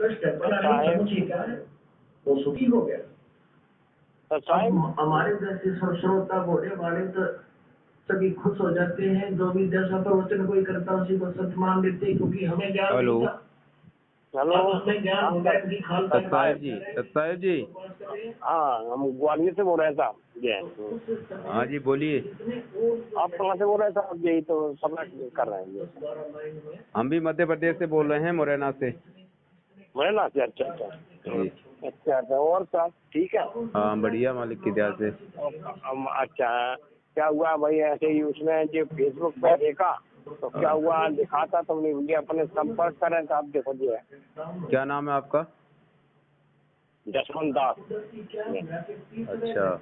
कष्ट है, पर अभी समझिए क्या है, वो सुखी हो गया। हमारे जैसे श्रोता घोड़े वाले तो सभी खुश हो जाते हैं, जो भी जैसा प्रवचन कोई करता उसी को सच मान लेते हैं, क्योंकि हमें ज्ञान नहीं था। हेलो, हमें ज्ञान हो गया कि खालसा साहब जी, हाँ, हम ग्वालियर से बोल रहे थे। हाँ जी बोलिए। आप कहाँ से बोल रहे थे? आप यही तो सबमिट कर रहे हैं। हम भी मध्य प्रदेश से बोल रहे हैं, मुरैना से। मुरैना से? अच्छा अच्छा अच्छा। और सब ठीक है? हाँ बढ़िया, मालिक की दया से। अच्छा, क्या हुआ भाई? ऐसे ही उसमें जो फेसबुक पे देखा तो क्या हुआ, लिखा था तुमने मुझे अपने संपर्क करें, तो आप देखो जो है। क्या नाम है आपका? जसवंत दास। अच्छा,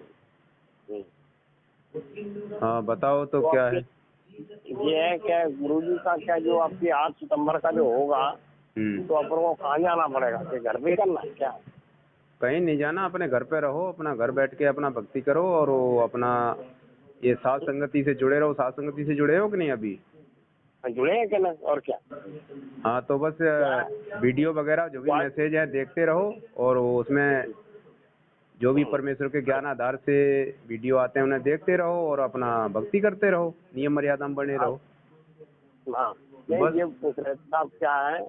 हाँ बताओ तो क्या है? ये है क्या, गुरुजी का क्या जो आपकी 8 सितंबर का जो होगा, तो अपन को कहाँ जाना पड़ेगा? कि घर पे करना है क्या? कहीं नहीं जाना, अपने घर पे रहो, अपना घर बैठ के अपना भक्ति करो, और वो अपना ये साथ संगति से जुड़े रहो। साथ संगति से जुड़े हो कि नहीं अभी? जुड़े हैं क्या ना? और क्या? हाँ तो बस वीडियो वगैरह जो भी मैसेज है देखते रहो, और उसमें जो भी परमेश्वर के ज्ञान आधार से वीडियो आते हैं उन्हें देखते रहो, और अपना भक्ति करते रहो, नियम मर्यादा में बने रहो। हाँ, बस ये पूछ रहे थे क्या है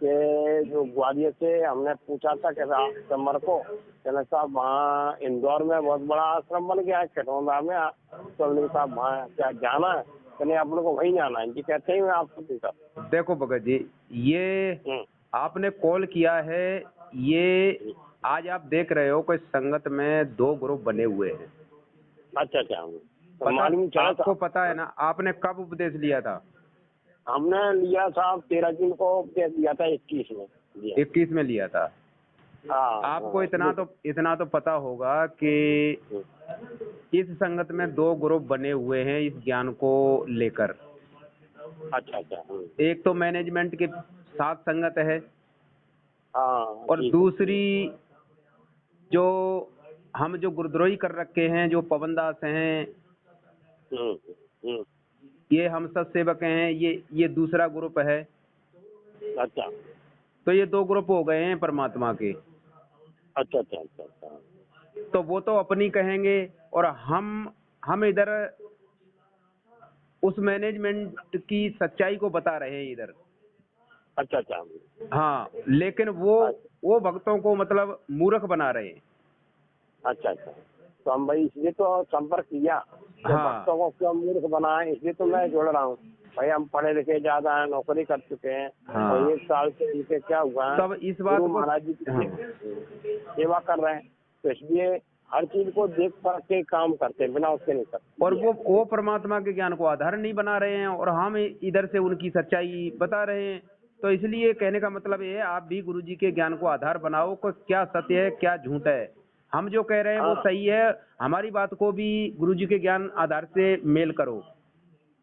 कि जो ग्वालियर से हमने पूछा था कि 8 सितंबर को कहना साहब वहाँ इंदौर में बहुत बड़ा आश्रम बन गया है खटौंदा में, तो साहब वहाँ क्या जाना है? कहने अपने को वहीं जाना है जी। कहते ही मैं आपको पूछा। देखो भगत जी, ये आपने कॉल किया है, ये आज आप देख रहे हो कोई संगत में 2 ग्रुप बने हुए हैं। अच्छा अच्छा, आपको पता है ना आपने कब उपदेश लिया था? हमने लिया था 13 जून को उपदेश लिया था, 21 में। 21 में लिया था। आपको इतना तो पता होगा कि इस संगत में 2 ग्रुप बने हुए हैं इस ज्ञान को लेकर। अच्छा अच्छा। एक तो मैनेजमेंट के साथ संगत है, और दूसरी जो हम जो गुरुद्रोही कर रखे हैं, जो पवनदास हैं, ये हम सब सेवक हैं, ये दूसरा ग्रुप है। अच्छा, तो ये 2 ग्रुप हो गए हैं परमात्मा के। अच्छा अच्छा अच्छा। तो वो तो अपनी कहेंगे, और हम इधर उस मैनेजमेंट की सच्चाई को बता रहे हैं इधर। अच्छा अच्छा। हाँ, लेकिन वो भक्तों को मतलब मूर्ख बना रहे हैं। अच्छा अच्छा, तो हम भाई इसलिए तो संपर्क किया। हाँ, भक्तों को क्यों मूर्ख बनाए, इसलिए तो मैं जुड़ रहा हूँ भाई। हम पढ़े लिखे ज्यादा हैं, नौकरी कर चुके हैं। हाँ। और 1 साल से इनसे क्या हुआ है, तब इस बात महाराज जी की सेवा कर रहे हैं, तो इसलिए हर चीज को देख कर के काम करते हैं, बिना उसके नहीं करते। और वो परमात्मा के ज्ञान को आधार नहीं बना रहे हैं, और हम इधर से उनकी सच्चाई बता रहे हैं। तो इसलिए कहने का मतलब ये है, आप भी गुरुजी के ज्ञान को आधार बनाओ को क्या सत्य है क्या झूठ है। हम जो कह रहे हैं वो सही है, हमारी बात को भी गुरुजी के ज्ञान आधार से मेल करो,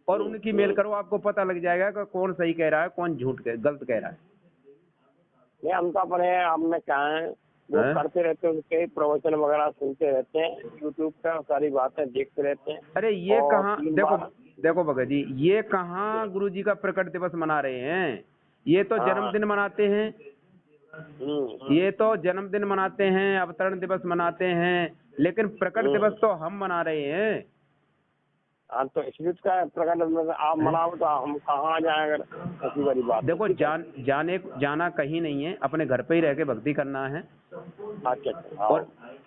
और उनकी मेल करो, आपको पता लग जाएगा कि कौन सही कह रहा है, कौन गलत कह रहा है। नहीं, हम तो अपने आप में क्या है वो करते रहते हैं, उनके प्रवचन वगैरह सुनते रहते हैं, यूट्यूब पे सारी बातें देखते रहते हैं। अरे ये कहाँ, देखो भगत जी, ये कहाँ गुरुजी का प्रकट दिवस मना रहे हैं? ये तो जन्मदिन मनाते हैं, ये तो जन्मदिन मनाते हैं, अवतरण दिवस मनाते हैं, लेकिन प्रकट दिवस तो हम मना रहे हैं। हाँ, तो इसलिए प्रकट आप मनाओ तो हम कहाँ जाएंगे? ऐसी बड़ी बात। देखो जाना कहीं नहीं है, अपने घर पे ही रह के भक्ति करना है। अच्छा।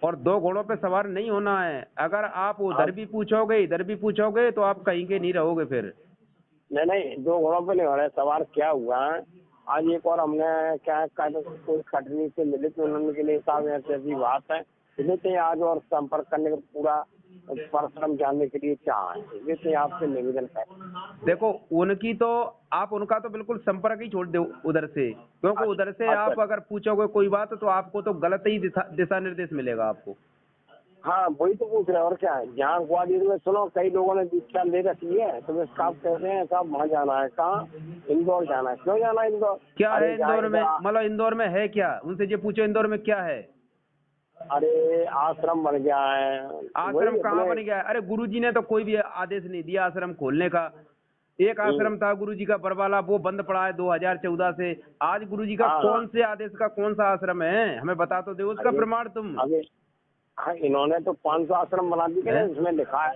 और 2 घोड़ों पे सवार नहीं होना है। अगर आप उधर भी पूछोगे इधर भी पूछोगे तो आप कहीं के नहीं रहोगे फिर। नहीं, 2 घोड़ों पे नहीं हो रहे सवार। क्या हुआ आज एक और हमने क्या कोई कटनी से मिले तो उन्होंने के लिए साहब ऐसी बात है, इसलिए आज और संपर्क करने का पूरा परश्रम जानने के लिए चाह है, इसलिए आपसे निवेदन है। देखो उनका तो बिल्कुल संपर्क ही छोड़ दो उधर से, क्योंकि उधर से आप अगर पूछोगे कोई बात तो आपको तो गलत ही दिशा निर्देश मिलेगा आपको। हाँ, वही तो पूछ रहे हैं। और क्या है, यहाँ ग्वालियर में सुनो कई लोगों ने दीक्षा ले रखी है, तो वे साहब कहते हैं साहब वहाँ जाना है। कहाँ? इंदौर जाना है। क्यों जाना है इंदौर? क्या है इंदौर में? मतलब इंदौर में है क्या? उनसे जो पूछो इंदौर में क्या है? अरे आश्रम बन गया है। आश्रम कहाँ बन गया है? अरे गुरुजी ने तो कोई भी आदेश नहीं दिया आश्रम खोलने का। एक आश्रम था गुरुजी का बरवाला, वो बंद पड़ा है 2014 से। आज गुरुजी का कौन से आदेश का कौन सा आश्रम है, हमें बता तो दे उसका प्रमाण तुम। अभी हाँ, इन्होंने तो 500 आश्रम बना दिए, इसमें लिखा है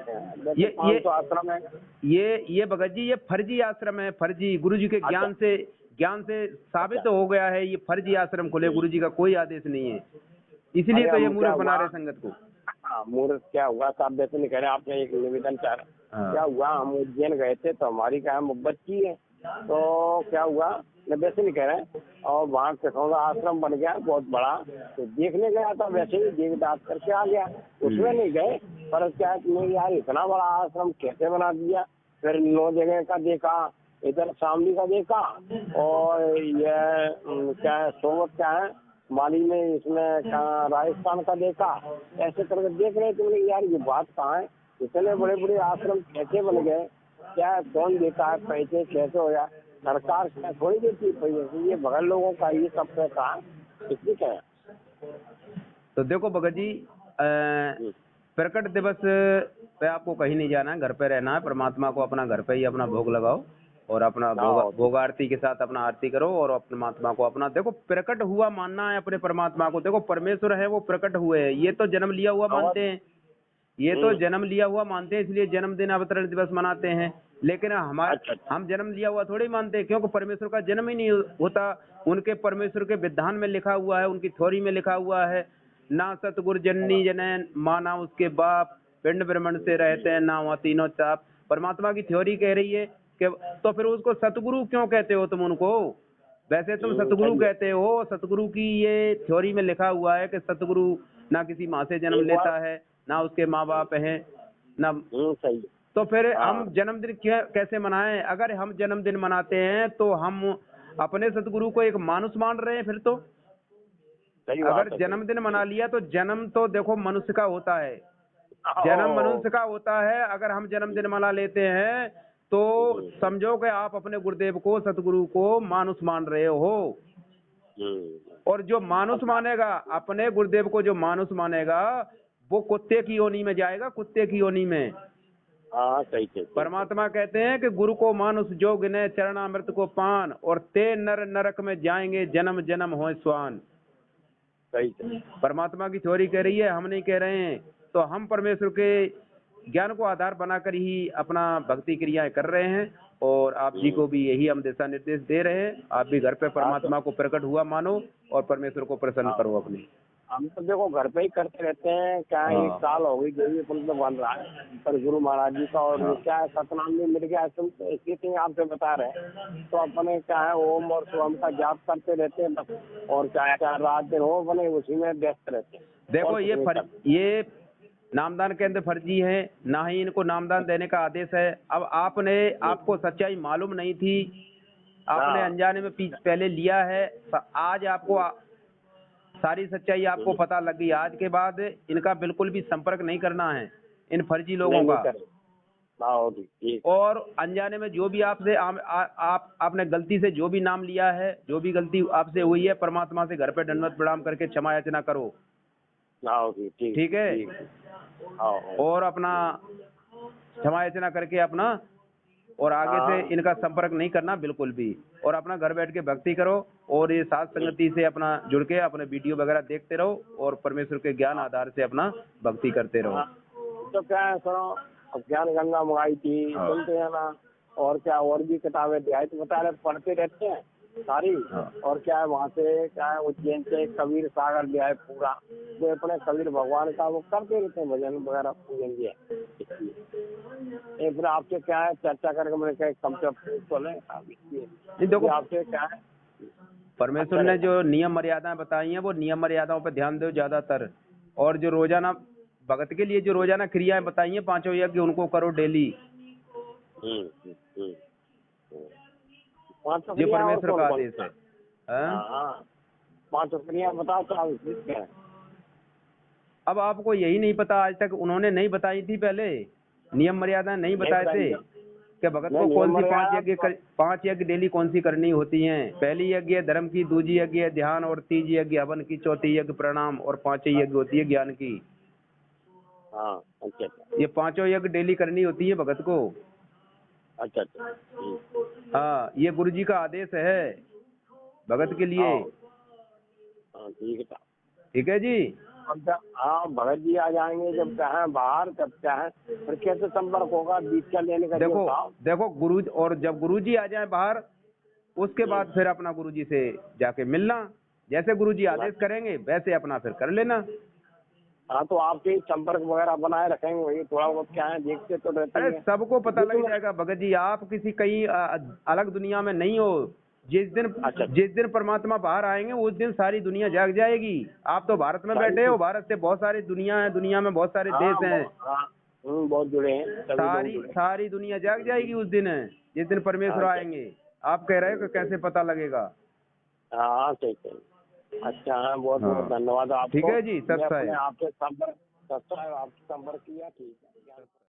ये 500 आश्रम है। ये भगत जी ये फर्जी आश्रम है, फर्जी। गुरुजी के ज्ञान से साबित हो गया है, ये फर्जी आश्रम खुले, गुरुजी का कोई आदेश नहीं है, इसलिए तो ये मूर्ख बना रहे संगत को। हाँ, मूर्ख क्या हुआ साहब, वैसे नहीं कह रहे, आपने एक निवेदन चाह क्या हुआ, हम उज्जैन गए थे तो हमारी क्या मोहब्बत की है, तो क्या हुआ, मैं वैसे नहीं कह रहे, और वहाँ कसौदा आश्रम बन गया बहुत बड़ा, तो देखने गया था, वैसे ही देख दाख करके आ गया, उसमें नहीं गए। पर क्या है यार, इतना बड़ा आश्रम कैसे बना दिया। फिर 9 जगह का देखा, इधर शामली का देखा, और ये क्या है सोमत क्या है माली में, इसमें क्या राजस्थान का देखा, ऐसे करके देख रहे थे। यार ये बात कहाँ है, इतने बड़े बड़े आश्रम कैसे बन गए, क्या कौन देता है पैसे, कैसे हो जाए, सरकार क्या थोड़ी देती है पैसे, ये बगल लोगों का ये सब पैसा है, इसलिए क्या है। तो देखो भगत जी, प्रकट दिवस पे आपको कहीं नहीं जाना है, घर पे रहना है, परमात्मा को अपना घर पे ही अपना भोग लगाओ और अपना भोग आरती के साथ अपना आरती करो, और परमात्मा को अपना देखो प्रकट हुआ मानना है अपने परमात्मा को। देखो परमेश्वर है वो प्रकट हुए हैं, ये तो जन्म लिया हुआ मानते हैं, ये तो जन्म लिया हुआ मानते हैं, इसलिए जन्मदिन अवतरण दिवस मनाते हैं। लेकिन हम जन्म लिया हुआ थोड़ी मानते हैं, क्योंकि परमेश्वर का जन्म ही नहीं होता। उनके परमेश्वर के विधान में लिखा हुआ है, उनकी थ्योरी में लिखा हुआ है, ना सतगुरु जननी जनैन माना उसके बाप, पिंड ब्रह्मण से रहते हैं ना वहाँ तीनों चाप। परमात्मा की थ्योरी कह रही है कि तो फिर उसको सतगुरु क्यों कहते हो तुम उनको? वैसे तुम सतगुरु कहते हो, सतगुरु की ये थ्योरी में लिखा हुआ है कि सतगुरु ना किसी माँ से जन्म लेता है, ना उसके माँ बाप हैं, ना सही। तो फिर हम जन्मदिन कैसे मनाएं? अगर हम जन्मदिन मनाते हैं तो हम अपने सतगुरु को एक मानुष मान रहे हैं। फिर तो अगर जन्मदिन मना लिया तो जन्म तो देखो मनुष्य का होता है, जन्म मनुष्य का होता है। अगर हम जन्मदिन मना लेते हैं तो समझो कि आप अपने गुरुदेव को, सतगुरु को मानुष मान रहे हो। और जो मानुष मानेगा अपने गुरुदेव को, जो मानुष मानेगा वो कुत्ते की योनि में जाएगा, कुत्ते की योनि में। सही। परमात्मा कहते हैं कि गुरु को मानुष जो गिने चरणामृत को पान, और ते नर नरक में जाएंगे जन्म जन्म हो स्वान। सही। परमात्मा की थ्योरी कह रही है, हम नहीं कह रहे हैं। तो हम परमेश्वर के ज्ञान को आधार बनाकर ही अपना भक्ति क्रियाएं कर रहे हैं, और आप जी को भी यही हम दिशा निर्देश दे रहे हैं। आप भी घर पे परमात्मा को प्रकट हुआ मानो और परमेश्वर को प्रसन्न करो अपने। हम तो देखो घर पे ही करते रहते हैं, क्या 1 साल हो गई जो भी अपन तो बन रहा है पर गुरु महाराज जी का, और क्या है सतनाम भी मिल गया, इसी चीज आपसे बता रहे हैं। तो अपने क्या है ओम और शिवम का जाप करते रहते हैं बस, और क्या है रात दिन हो अपने उसी में व्यस्त रहते हैं। देखो ये नामदान केंद्र फर्जी है, ना ही इनको नामदान देने का आदेश है। अब आपको सच्चाई मालूम नहीं थी, आपने अनजाने में पहले लिया है, आज आपको सारी सच्चाई आपको पता लग गई। आज के बाद इनका बिल्कुल भी संपर्क नहीं करना है इन फर्जी लोगों का। और अनजाने में जो भी आपसे आपने गलती से जो भी नाम लिया है, जो भी गलती आपसे हुई है, परमात्मा से घर पे दंडवत प्रणाम करके क्षमा याचना करो। ठीक है, और अपना क्षमा याचना करके अपना, और आगे से इनका संपर्क नहीं करना बिल्कुल भी, और अपना घर बैठ के भक्ति करो, और ये साथ संगति से अपना जुड़ के अपने वीडियो वगैरह देखते रहो, और परमेश्वर के ज्ञान आधार से अपना भक्ति करते रहो। तो क्या है सुनो, ज्ञान गंगा मंगाई थी सुनते हैं ना, और क्या और भी किताबें अध्याय तो बता रहे, पढ़ते रहते हैं सारी। और क्या है वहाँ से क्या है उज्जैन से कबीर सागर अध्याय पूरा, जो अपने कबीर भगवान का वो करते रहते हैं भजन वगैरह पूजन दिए। फिर आपसे क्या है चर्चा करके मैंने कहा कम से कम देखो आपसे क्या है परमेश्वर ने जो नियम मर्यादाएं बताई हैं वो नियम मर्यादाओं पर ध्यान दो ज्यादातर, और जो रोजाना भगत के लिए जो रोजाना क्रियाएं बताई हैं 5 यज्ञ उनको करो डेली। ये परमेश्वर का आदेश है। 5 क्रियाएं बताओ तो अब आपको यही नहीं पता, आज तक उन्होंने नहीं बताई थी, पहले नियम मर्यादा नहीं बताए थे कि भगत को कौन सी 5 यज्ञ डेली कौन सी करनी होती हैं। पहली यज्ञ धर्म की, दूसरी यज्ञ ध्यान, और तीसरी यज्ञ हवन की, चौथी यज्ञ प्रणाम, और 5वीं यज्ञ होती है ज्ञान की। ये 5 यज्ञ डेली करनी होती है भगत को। अच्छा अच्छा ठीक। हाँ, ये गुरु जी का आदेश है भगत के लिए। हाँ ठीक है। ठीक है जी। अब हाँ भगत जी आ जाएंगे जब चाहे बाहर, तब चाहे, फिर कैसे संपर्क होगा दीक्षा लेने का? देखो जो देखो गुरु, और जब गुरु जी आ जाए बाहर, उसके बाद फिर अपना गुरु जी से जाके मिलना, जैसे गुरु जी आदेश करेंगे वैसे अपना फिर कर लेना। हाँ तो आपके संपर्क वगैरह बनाए रखेंगे, वही थोड़ा बहुत क्या है देखते तो रहते अरे हैं। सबको पता लग जाएगा भगत जी, आप किसी कहीं अलग दुनिया में नहीं हो। अच्छा। जिस दिन परमात्मा बाहर आएंगे उस दिन सारी दुनिया जाग जाएगी। आप तो भारत में बैठे हो, भारत से बहुत सारी दुनिया है, दुनिया में बहुत सारे देश हैं। हाँ बहुत जुड़े हैं, सभी लोग जुड़े हैं। सारी दुनिया जाग जाएगी उस दिन, जिस दिन परमेश्वर अच्छा। आएंगे। आप कह रहे हो कि कैसे पता लगेगा? हाँ सही सही। अच्छा है, बहुत बहुत हाँ। धन्यवाद आपको। ठीक है जी, मैं अपने सत्संग। आपसे संपर्क किया, ठीक है।